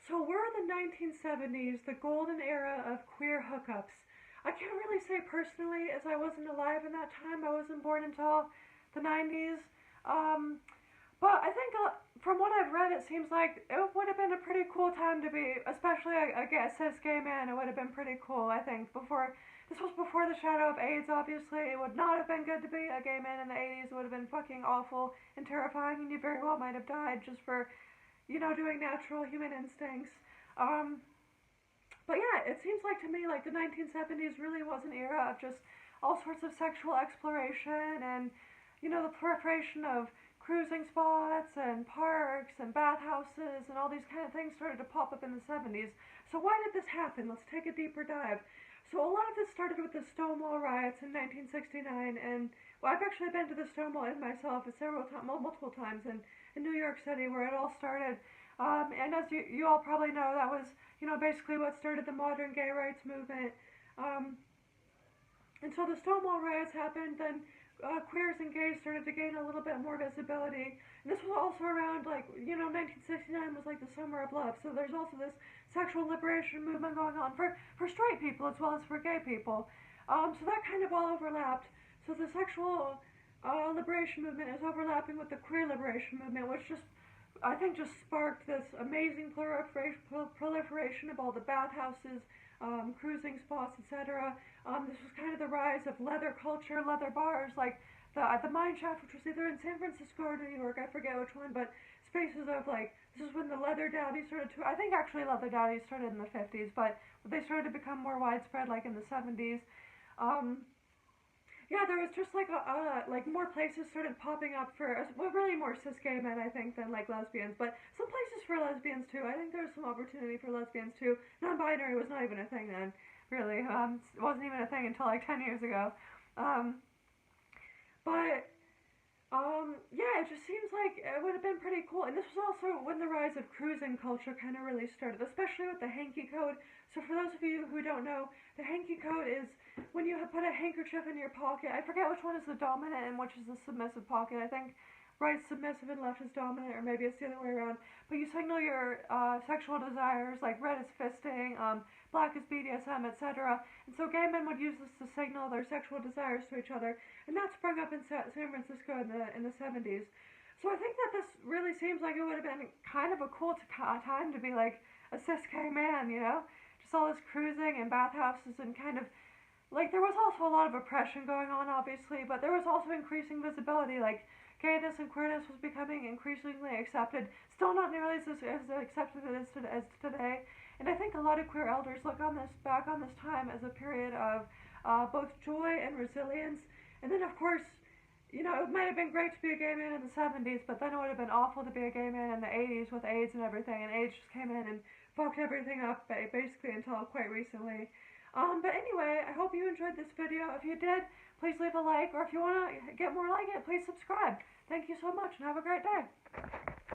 So we're in the 1970s, the golden era of queer hookups. I can't really say personally, as I wasn't alive in that time. I wasn't born until the 90s. Um, but I think from what I've read, it seems like it would have been a pretty cool time to be, especially a cis gay man. It would have been pretty cool, I think. This was before the shadow of AIDS, obviously. It would not have been good to be a gay man in the 80s. It would have been fucking awful and terrifying, and you very well might have died just for doing natural human instincts. Um, but yeah, it seems like to me like the 1970s really was an era of just all sorts of sexual exploration and, the proliferation of cruising spots and parks and bathhouses and all these kind of things started to pop up in the 70s. So why did this happen? Let's take a deeper dive. So a lot of this started with the Stonewall Riots in 1969, and well, I've actually been to the Stonewall myself multiple times in New York City, where it all started. And as you all probably know, that was basically what started the modern gay rights movement. Um, and so the Stonewall Riots happened, then queers and gays started to gain a little bit more visibility. And this was also around, 1969 was like the summer of love. So there's also this sexual liberation movement going on for straight people as well as for gay people. So that kind of all overlapped. So the sexual liberation movement is overlapping with the queer liberation movement, which I think just sparked this amazing proliferation of all the bathhouses, cruising spots, etc. This was kind of the rise of leather culture, leather bars, like the Mine Shaft, which was either in San Francisco or New York, I forget which one, but spaces of this is when the leather daddies started to, I think actually leather daddies started in the 50s, but they started to become more widespread like in the 70s. Yeah, there was just more places started popping up for really more cis gay men, I think, than like lesbians, but some places for lesbians too. I think there was some opportunity for lesbians too. Non-binary was not even a thing then, really. It wasn't even a thing until like 10 years ago. Um, but yeah, it just seems like it would have been pretty cool. And this was also when the rise of cruising culture kind of really started, especially with the Hanky Code. So for those of you who don't know, the Hanky Code is when you put a handkerchief in your pocket. I forget which one is the dominant and which is the submissive pocket. I think right's submissive and left is dominant, or maybe it's the other way around. But you signal your sexual desires, like red is fisting, black is BDSM, etc. And so gay men would use this to signal their sexual desires to each other, and that sprung up in San Francisco in the 70s. So I think that this really seems like it would have been kind of a cool time to be like a cis gay man, just all this cruising and bathhouses and kind of there was also a lot of oppression going on, obviously, but there was also increasing visibility. Like gayness and queerness was becoming increasingly accepted. Still not nearly as accepted as today. And I think a lot of queer elders look back on this time as a period of both joy and resilience. And then, of course, it might have been great to be a gay man in the 70s, but then it would have been awful to be a gay man in the 80s with AIDS and everything. And AIDS just came in and fucked everything up basically until quite recently. But anyway, I hope you enjoyed this video. If you did, please leave a like, or if you want to get more like it, please subscribe. Thank you so much, and have a great day.